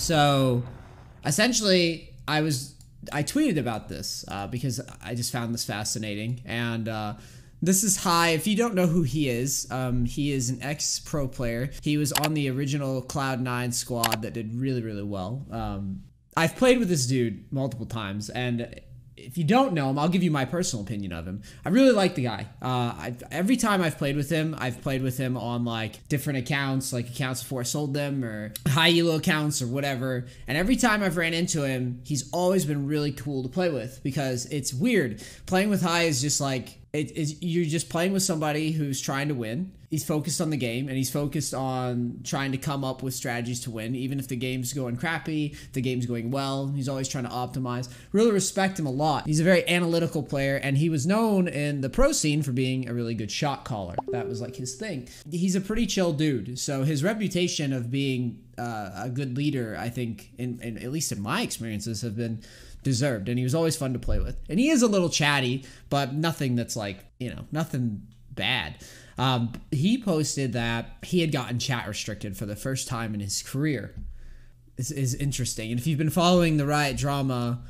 So essentially, I tweeted about this because I just found this fascinating. And this is High. If you don't know who he is an ex-pro player. He was on the original Cloud9 squad that did really, really well. I've played with this dude multiple times, and if you don't know him, I'll give you my personal opinion of him. I really like the guy. Every time I've played with him on like different accounts, like accounts before I sold them or high elo accounts or whatever. And every time I've ran into him, he's always been really cool to play with because it's weird. Playing with High is just like, you're just playing with somebody who's trying to win. He's focused on the game, and he's focused on trying to come up with strategies to win, even if the game's going crappy, the game's going well. He's always trying to optimize. Really respect him a lot. He's a very analytical player, and he was known in the pro scene for being a really good shot caller. That was like his thing. He's a pretty chill dude, so his reputation of being a good leader, I think, in at least in my experiences, have been deserved, and he was always fun to play with. And he is a little chatty, but nothing that's like, nothing bad. He posted that he had gotten chat restricted for the first time in his career. This is interesting. And if you've been following the Riot drama,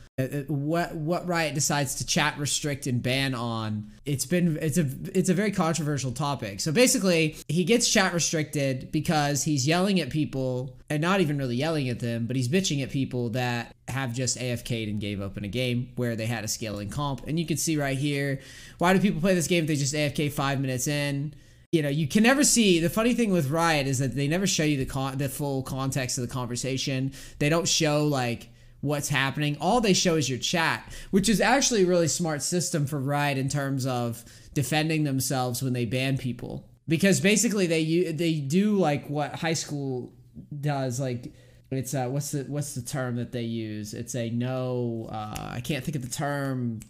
what Riot decides to chat restrict and ban on, it's a very controversial topic. So basically, he gets chat restricted because he's yelling at people, and not even really yelling at them, but he's bitching at people that have just AFK'd and gave up in a game where they had a scaling comp. And you can see right here, why do people play this game if they just AFK 5 minutes in? You can never see. The funny thing with Riot is that they never show you the full context of the conversation. They don't show like what's happening. All they show is your chat, which is actually a really smart system for Riot in terms of defending themselves when they ban people. Because basically they do like what high school does. Like it's what's the term that they use? It's a no. I can't think of the term.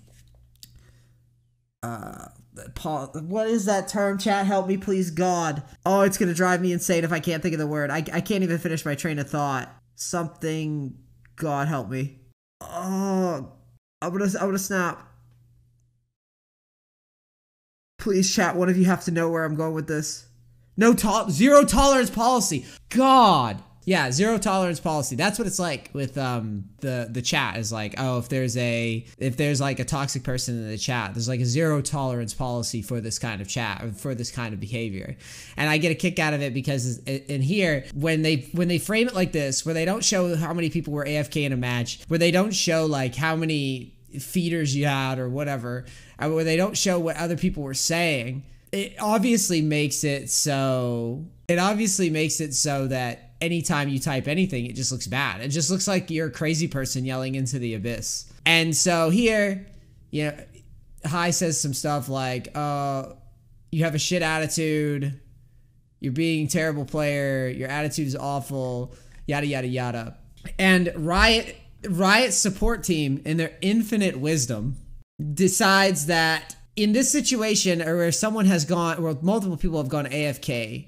Paul, what is that term? Chat, help me, please, God. Oh, it's gonna drive me insane if I can't think of the word. I can't even finish my train of thought. Something. God help me. Oh, I'm gonna snap. Please, chat. One of you have to know where I'm going with this. Zero tolerance policy. God. Yeah, zero tolerance policy. That's what it's like with the chat is like, oh, if there's like a toxic person in the chat, there's like a zero tolerance policy for this kind of chat or for this kind of behavior. And I get a kick out of it because in here, when they frame it like this, where they don't show how many people were AFK in a match, where they don't show like how many feeders you had or whatever, where they don't show what other people were saying, it obviously makes it so that anytime you type anything, it just looks bad. It just looks like you're a crazy person yelling into the abyss. And so here, High says some stuff like, you have a shit attitude, you're being a terrible player, your attitude is awful, yada, yada, yada. And Riot's support team, in their infinite wisdom, decides that in this situation, or where someone has gone, where multiple people have gone AFK,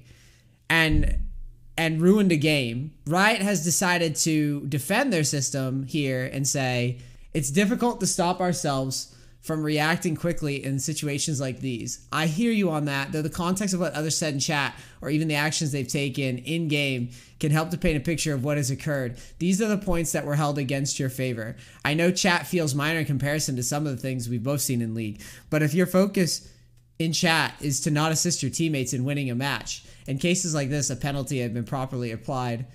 and ruined a game, Riot has decided to defend their system here and say, it's difficult to stop ourselves from reacting quickly in situations like these. I hear you on that, though the context of what others said in chat, or even the actions they've taken in-game, can help to paint a picture of what has occurred. These are the points that were held against your favor. I know chat feels minor in comparison to some of the things we've both seen in League, but if your focus in chat is to not assist your teammates in winning a match, in cases like this, a penalty had been properly applied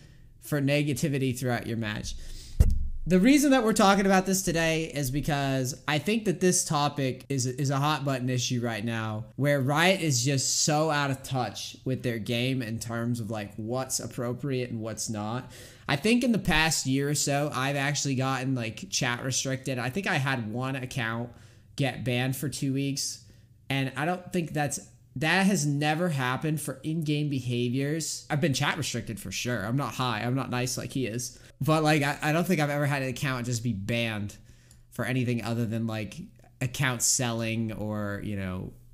for negativity throughout your match. The reason that we're talking about this today is because I think that this topic is a hot button issue right now, where Riot is just so out of touch with their game in terms of like what's appropriate and what's not. I think in the past year or so, I've actually gotten like chat restricted. I think I had one account get banned for 2 weeks, and I don't think that has never happened for in-game behaviors. I've been chat restricted for sure. I'm not High. I'm not nice like he is. But like, I don't think I've ever had an account just be banned for anything other than like account selling or,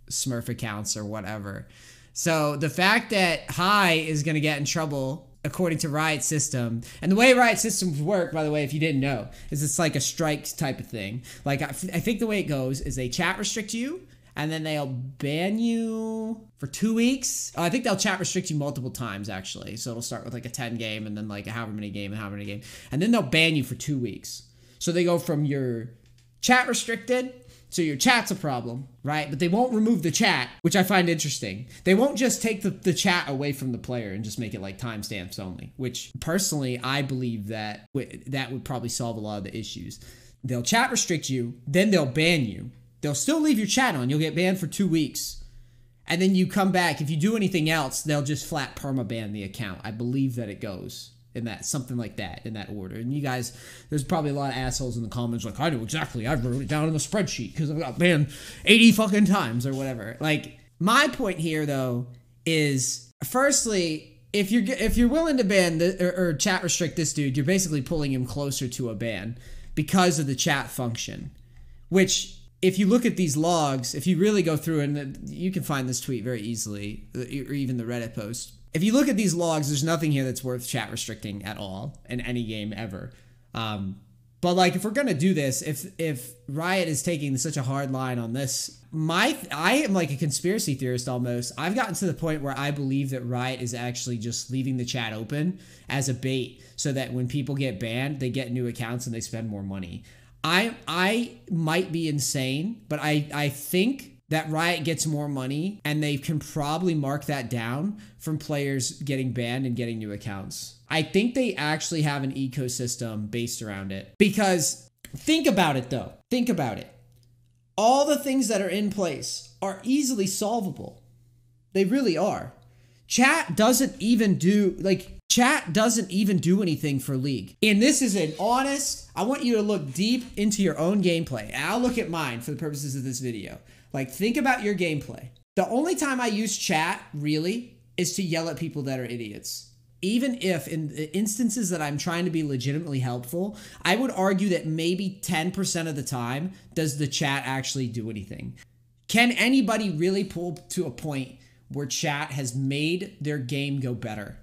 Smurf accounts or whatever. So the fact that High is going to get in trouble according to Riot system, and the way Riot systems work, by the way, if you didn't know, is it's like a strike type of thing. Like, I think the way it goes is they chat restrict you, and then they'll ban you for 2 weeks. I think they'll chat restrict you multiple times, actually. So it'll start with like a 10 game and then like a however many game. And then they'll ban you for 2 weeks. So they go from your chat restricted, so your chat's a problem, right? But they won't remove the chat, which I find interesting. They won't just take the chat away from the player and just make it like timestamps only, which personally, I believe that that would probably solve a lot of the issues. They'll chat restrict you, then they'll ban you. They'll still leave your chat on. You'll get banned for 2 weeks. And then you come back. If you do anything else, they'll just flat permaban the account. I believe that it goes in that, something like that, in that order. And you guys, there's probably a lot of assholes in the comments like, I know exactly, I wrote it down in the spreadsheet because I got banned 80 fucking times or whatever. Like, my point here though is, firstly, if you're willing to ban or chat restrict this dude, you're basically pulling him closer to a ban because of the chat function. Which, if you look at these logs, if you really go through, and you can find this tweet very easily, or even the Reddit post. If you look at these logs, there's nothing here that's worth chat restricting at all in any game ever. But like, if we're gonna do this, if Riot is taking such a hard line on this, I am like a conspiracy theorist almost. I've gotten to the point where I believe that Riot is actually just leaving the chat open as a bait, so that when people get banned, they get new accounts and they spend more money. I might be insane, but I think that Riot gets more money, and they can probably mark that down from players getting banned and getting new accounts. I think they actually have an ecosystem based around it. Because think about it though. Think about it. All the things that are in place are easily solvable. They really are. Chat doesn't even do anything for League. And this is an honest, I want you to look deep into your own gameplay. And I'll look at mine for the purposes of this video. Like, think about your gameplay. The only time I use chat, really, is to yell at people that are idiots. Even if, in instances that I'm trying to be legitimately helpful, I would argue that maybe 10% of the time does the chat actually do anything. Can anybody really pull to a point where chat has made their game go better?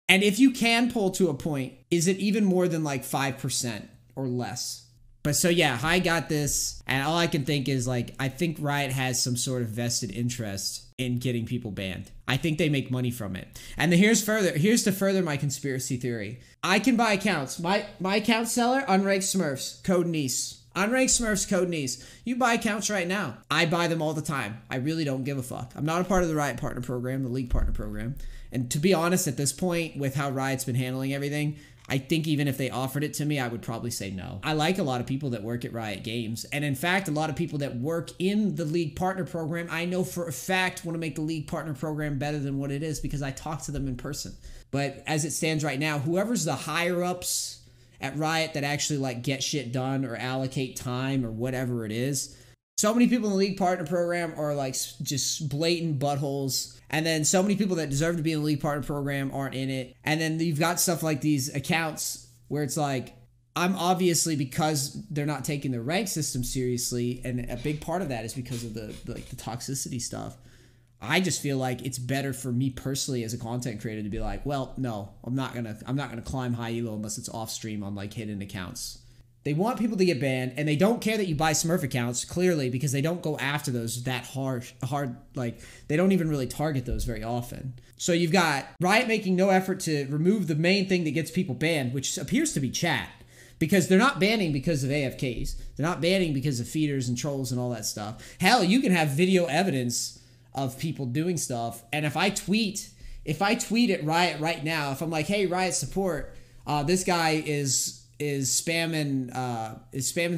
And if you can pull to a point, is it even more than like 5% or less? But so yeah, I got this, and all I can think is like, I think Riot has some sort of vested interest in getting people banned. I think they make money from it. And then here's to further my conspiracy theory. I can buy accounts. My account seller, Unranked Smurfs, code NEACE. Unranked Smurfs, code NEACE. You buy accounts right now. I buy them all the time. I really don't give a fuck. I'm not a part of the Riot Partner Program, the League Partner Program. And to be honest, at this point, with how Riot's been handling everything, I think even if they offered it to me, I would probably say no. I like a lot of people that work at Riot Games. And in fact, a lot of people that work in the League Partner Program, I know for a fact want to make the League Partner Program better than what it is because I talk to them in person. But as it stands right now, whoever's the higher-ups at Riot that actually like get shit done or allocate time or whatever it is, so many people in the League Partner Program are like just blatant buttholes. And then so many people that deserve to be in the League Partner Program aren't in it. And then you've got stuff like these accounts where it's like, I'm obviously, because they're not taking the rank system seriously, and a big part of that is because of the toxicity stuff. I just feel like it's better for me personally as a content creator to be like, well, no, I'm not gonna climb high elo unless it's off stream on like hidden accounts. They want people to get banned, and they don't care that you buy Smurf accounts, clearly, because they don't go after those that hard, like, they don't even really target those very often. So you've got Riot making no effort to remove the main thing that gets people banned, which appears to be chat, because they're not banning because of AFKs. They're not banning because of feeders and trolls and all that stuff. Hell, you can have video evidence of people doing stuff, and if I tweet at Riot right now, if I'm like, hey, Riot support, this guy is spamming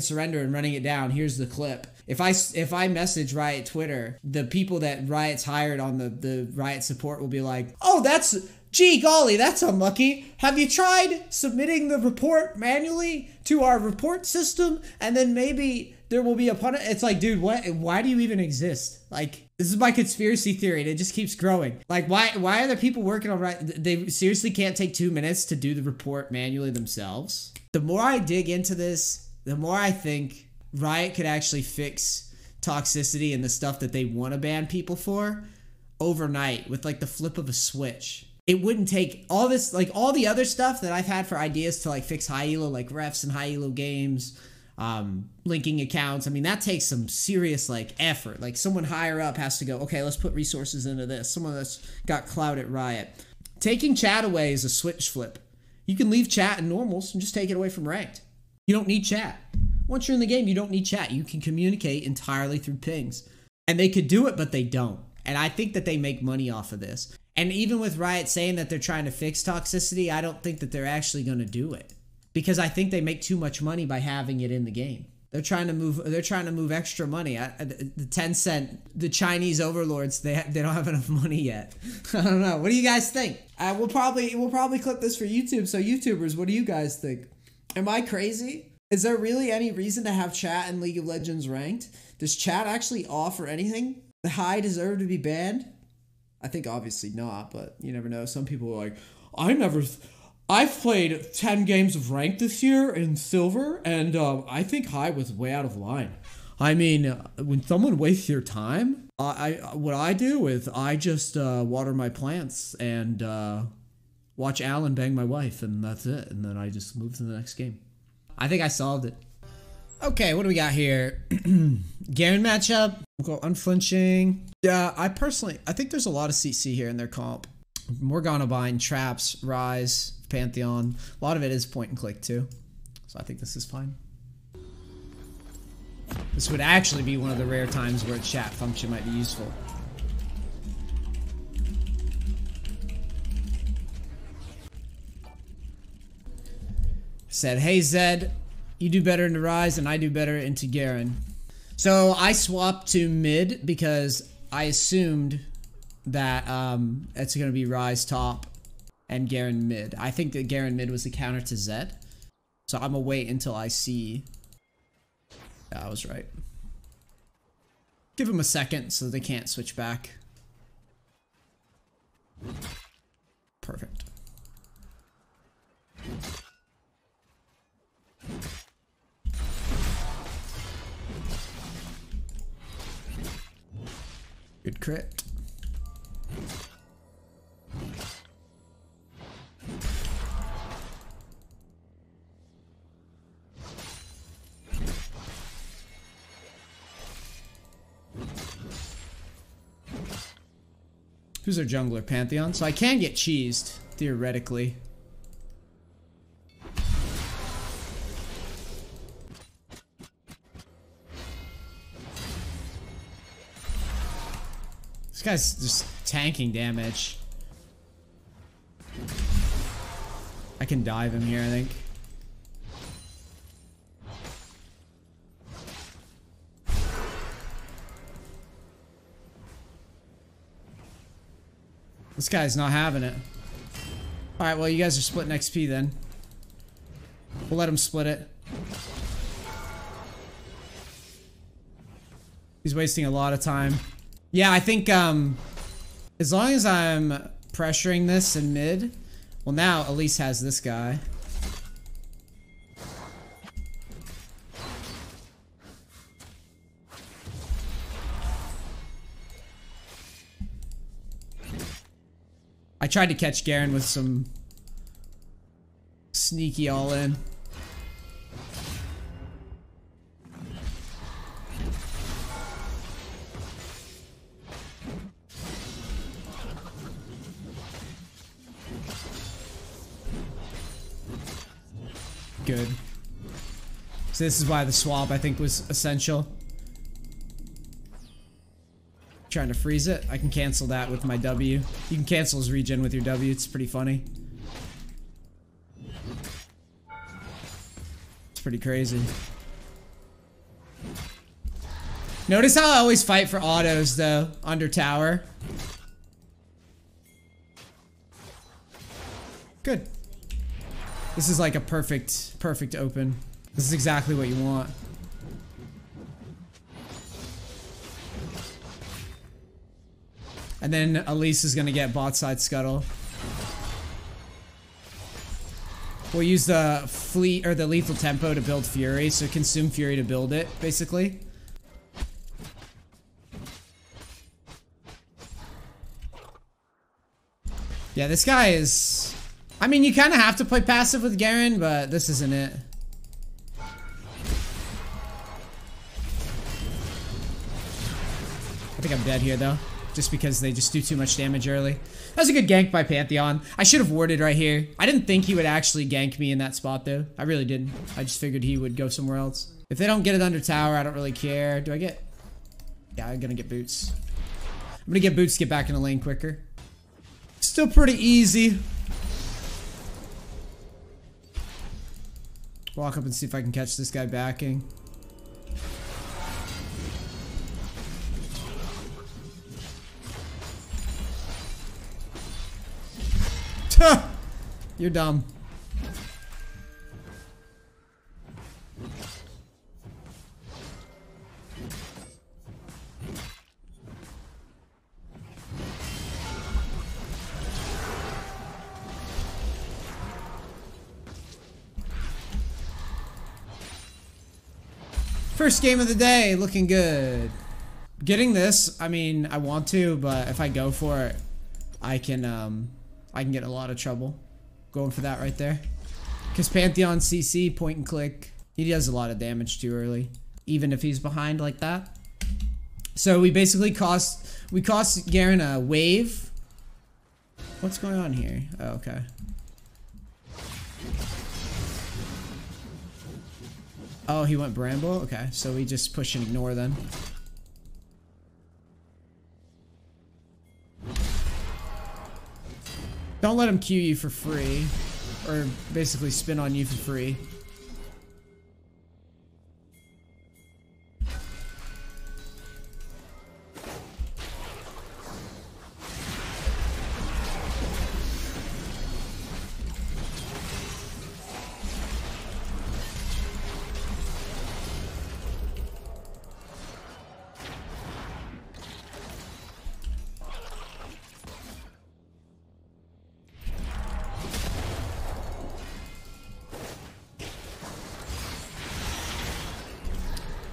surrender and running it down. Here's the clip. If I message Riot Twitter, the people that Riot's hired on the Riot support will be like, oh, gee golly, that's unlucky. Have you tried submitting the report manually to our report system? And then maybe there will be a punishment. It's like, dude, why do you even exist? Like, this is my conspiracy theory, and it just keeps growing. Like, why are there people working on Riot? They seriously can't take 2 minutes to do the report manually themselves? The more I dig into this, the more I think Riot could actually fix toxicity and the stuff that they want to ban people for overnight with like the flip of a switch. It wouldn't take all this, like all the other stuff that I've had for ideas to like fix high elo, like refs and high elo games, linking accounts. I mean, that takes some serious like effort. Like someone higher up has to go, okay, let's put resources into this. Someone that's got clout at Riot. Taking chat away is a switch flip. You can leave chat in normals and just take it away from ranked. You don't need chat. Once you're in the game, you don't need chat. You can communicate entirely through pings. And they could do it, but they don't. And I think that they make money off of this. And even with Riot saying that they're trying to fix toxicity, I don't think that they're actually going to do it. Because I think they make too much money by having it in the game. They're trying to move extra money. The Tencent, the Chinese overlords, they don't have enough money yet. I don't know. What do you guys think? We'll probably clip this for YouTube. So YouTubers, what do you guys think? Am I crazy? Is there really any reason to have chat in League of Legends ranked? Does chat actually offer anything? The high deserve to be banned? I think obviously not, but you never know. Some people are like, I've played 10 games of ranked this year in silver, and I think high was way out of line. I mean, when someone wastes your time, what I do is I just water my plants and watch Alan bang my wife, and that's it. And then I just move to the next game. I think I solved it. Okay, what do we got here? Garen matchup. We'll go unflinching. Yeah, I think there's a lot of CC here in their comp. Morgana Bind, Traps, Rise, Pantheon. A lot of it is point and click too. So I think this is fine. This would actually be one of the rare times where a chat function might be useful. Said, hey Zed, you do better into Rise and I do better into Garen. So I swapped to mid because I assumed that it's going to be Rise top and Garen mid. I think that Garen mid was the counter to Zed. So I'm going to wait until I see. Yeah, I was right. Give him a second so they can't switch back. Perfect. Good crit. Who's our jungler? Pantheon? So I can get cheesed, theoretically. This guy's just tanking damage. I can dive him here, I think. This guy's not having it. Alright, well, you guys are splitting XP then. We'll let him split it. He's wasting a lot of time. Yeah, I think, as long as I'm pressuring this in mid, well, now Elise has this guy. I tried to catch Garen with some sneaky all-in. Good. So this is why the swap, I think, was essential. Trying to freeze it. I can cancel that with my W. You can cancel his regen with your W. It's pretty funny. It's pretty crazy. Notice how I always fight for autos, though, under tower. Good. This is like a perfect open. This is exactly what you want. And then Elise is gonna get bot side scuttle. We'll use the fleet or the lethal tempo to build Fury, so consume Fury to build it, basically. Yeah, this guy is... I mean, you kind of have to play passive with Garen, but this isn't it. I'm dead here though. Just because they just do too much damage early. That was a good gank by Pantheon. I should have warded right here. I didn't think he would actually gank me in that spot though. I really didn't. I just figured he would go somewhere else. If they don't get it under tower, I don't really care. Do I get... Yeah, I'm gonna get boots. I'm gonna get boots to get back in the lane quicker. Still pretty easy. Walk up and see if I can catch this guy backing. You're dumb. First game of the day, looking good. Getting this, I mean, I want to, but if I go for it, I can get in a lot of trouble going for that right there. Because Pantheon CC, point and click, he does a lot of damage too early, even if he's behind like that. So we basically cost Garen a wave. What's going on here? Oh, okay. Oh, he went Bramble? Okay, so we just push and ignore then. Don't let him Q you for free. Or basically spin on you for free.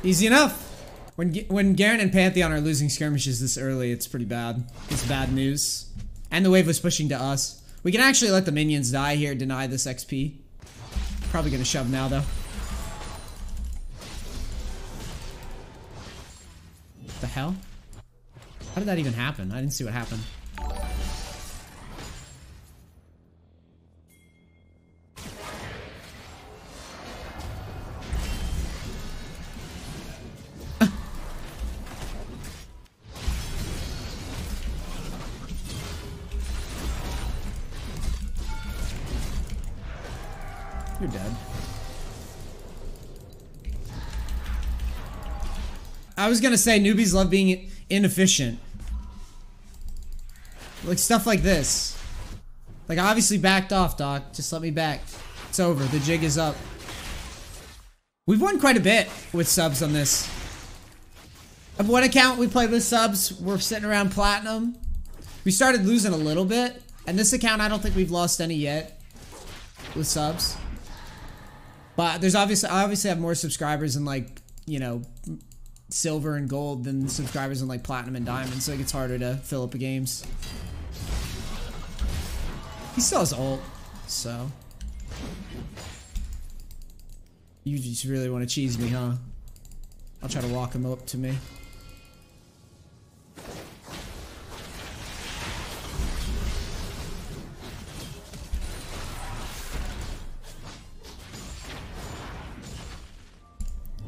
Easy enough. When Garen and Pantheon are losing skirmishes this early, it's pretty bad. It's bad news. And the wave was pushing to us. We can actually let the minions die here, deny this XP. Probably gonna shove now though. The hell? How did that even happen? I didn't see what happened. You're dead. I was gonna say newbies love being inefficient. Like stuff like this. Like I obviously backed off, Doc. Just let me back. It's over. The jig is up. We've won quite a bit with subs on this. Of one account we played with subs, we're sitting around platinum. We started losing a little bit. And this account, I don't think we've lost any yet with subs. But there's obviously, I obviously have more subscribers in like, you know, silver and gold than subscribers in like platinum and diamond, so it gets harder to fill up the games. He still has ult, so. You just really want to cheese me, huh? I'll try to walk him up to me.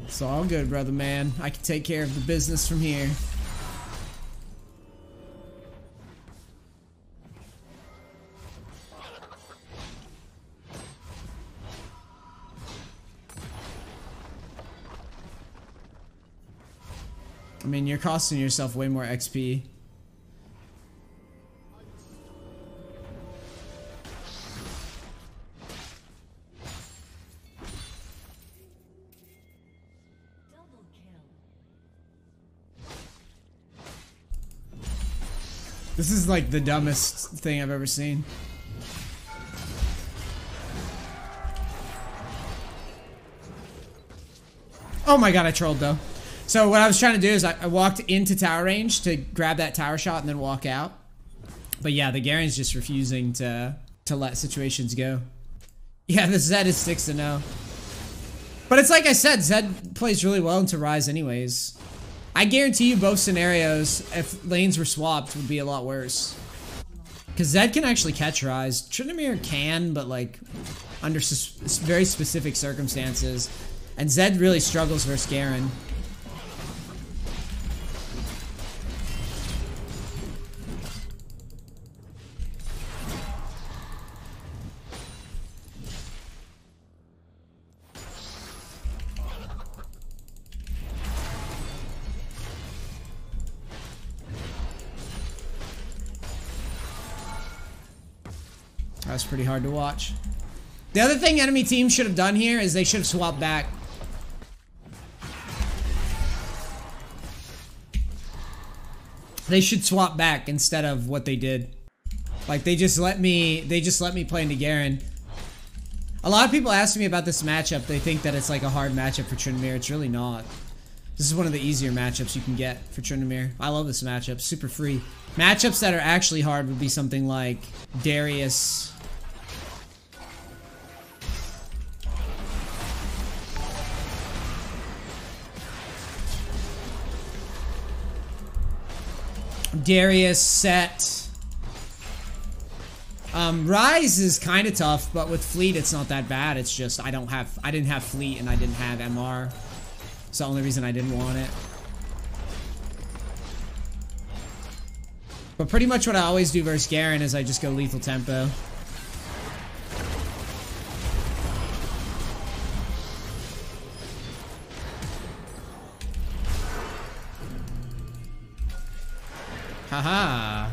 It's all good, brother man. I can take care of the business from here. I mean, you're costing yourself way more XP. This is like the dumbest thing I've ever seen. Oh my god, I trolled though. So what I was trying to do is I walked into tower range to grab that tower shot and then walk out. But yeah, the Garen's just refusing to let situations go. Yeah, the Zed is 6-0. But it's like I said, Zed plays really well into Rise anyways. I guarantee you both scenarios, if lanes were swapped, would be a lot worse. Because Zed can actually catch Rise. Tryndamere can, but like under very specific circumstances. And Zed really struggles versus Garen. That was pretty hard to watch. The other thing enemy team should have done here is they should have swapped back. They should swap back instead of what they did. Like they just let me play into Garen. A lot of people ask me about this matchup. They think that it's like a hard matchup for Tryndamere. It's really not. This is one of the easier matchups you can get for Tryndamere. I love this matchup. Super free. Matchups that are actually hard would be something like Darius. Darius, Set. Rise is kind of tough, but with Fleet it's not that bad. It's just I didn't have Fleet and I didn't have MR. It's the only reason I didn't want it. But pretty much what I always do versus Garen is I just go lethal tempo. Haha.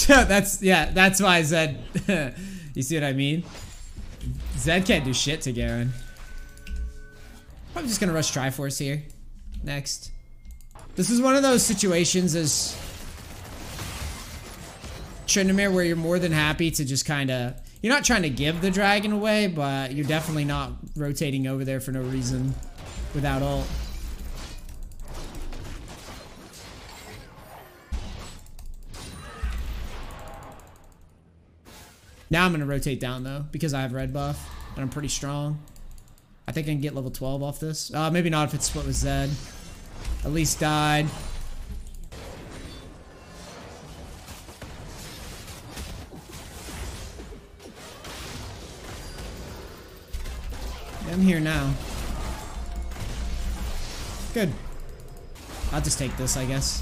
That's why Zed. You see what I mean? Zed can't do shit to Garen. I'm just gonna rush Triforce here. Next. This is one of those situations as Tryndamere where you're more than happy to just kinda. You're not trying to give the dragon away, but you're definitely not rotating over there for no reason without ult. Now I'm going to rotate down though, because I have red buff, and I'm pretty strong. I think I can get level 12 off this. Maybe not if it's split with Zed. At least died. I'm here now. Good. I'll just take this, I guess.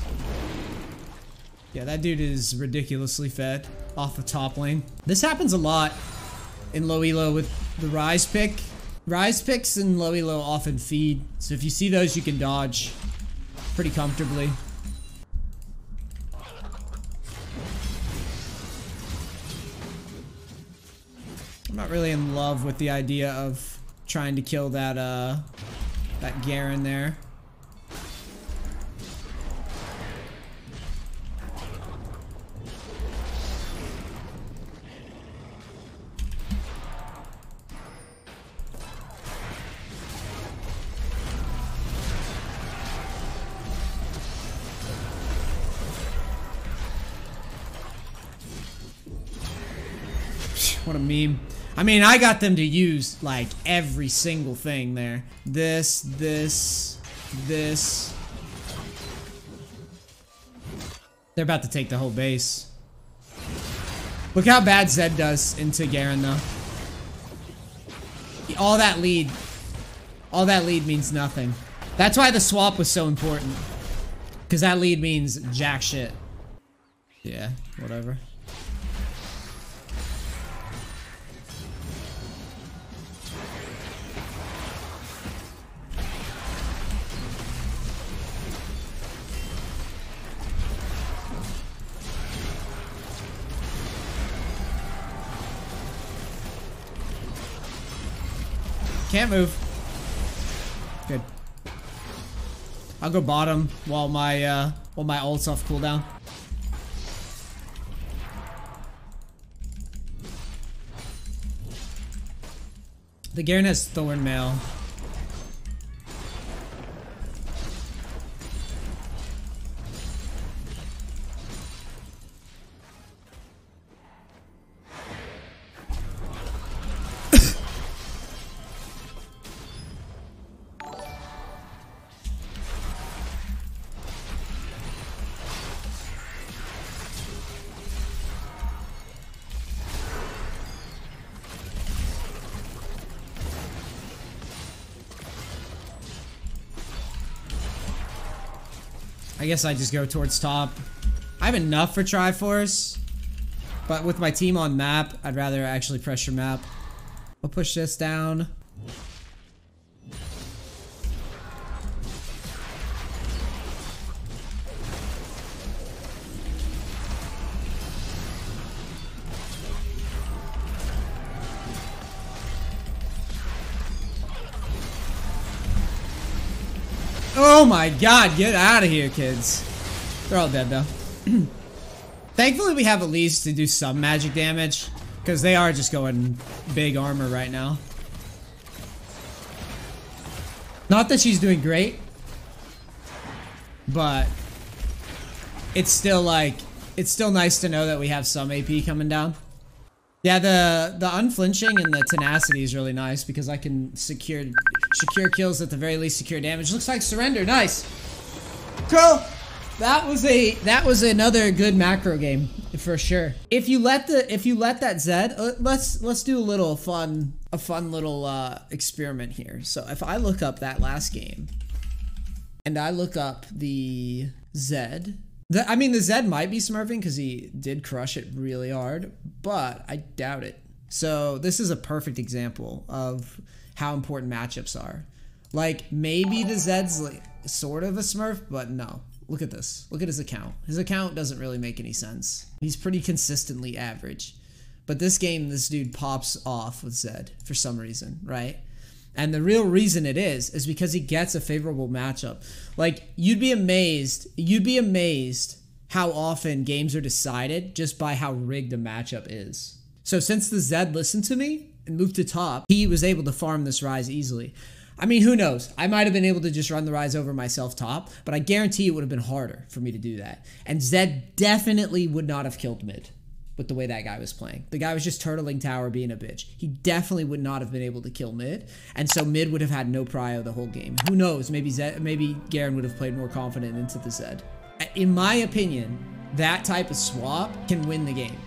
Yeah, that dude is ridiculously fed off the top lane. This happens a lot in low elo with the Rise pick. Rise picks in low elo often feed, so if you see those, you can dodge pretty comfortably. I'm not really in love with the idea of trying to kill that that Garen there. What a meme. I mean, I got them to use, like, every single thing there. This. They're about to take the whole base. Look how bad Zed does into Garen, though. All that lead means nothing. That's why the swap was so important. Because that lead means jack shit. Yeah, whatever. Can't move. Good. I'll go bottom while my ult's off cooldown. The Garen has Thorn Mail. I guess I just go towards top. I have enough for Triforce, but with my team on map, I'd rather actually pressure map. We'll push this down. Oh my god, get out of here, kids. They're all dead, though. Thankfully, we have Elise to do some magic damage, because they are just going big armor right now. Not that she's doing great, but it's still like, it's still nice to know that we have some AP coming down. Yeah, the unflinching and the tenacity is really nice because I can secure kills, at the very least secure damage. Looks like surrender. Nice. Cool. That was another good macro game for sure. If you let that Zed, let's do a fun little experiment here. So if I look up that last game and I look up the Zed, I mean, the Zed might be smurfing because he did crush it really hard, but I doubt it. So this is a perfect example of how important matchups are. Like, maybe the Zed's like sort of a smurf, but no. Look at this. Look at his account. His account doesn't really make any sense. He's pretty consistently average. But this game, this dude pops off with Zed for some reason, right? And the real reason it is because he gets a favorable matchup. Like, you'd be amazed how often games are decided just by how rigged a matchup is. So since the Zed listened to me and moved to top, he was able to farm this Rise easily. I mean, who knows? I might have been able to just run the Rise over myself top, but I guarantee it would have been harder for me to do that. And Zed definitely would not have killed mid with the way that guy was playing. The guy was just turtling tower being a bitch. He definitely would not have been able to kill mid, and so mid would have had no prio the whole game. Who knows? Maybe Garen would have played more confident into the Zed. In my opinion, that type of swap can win the game.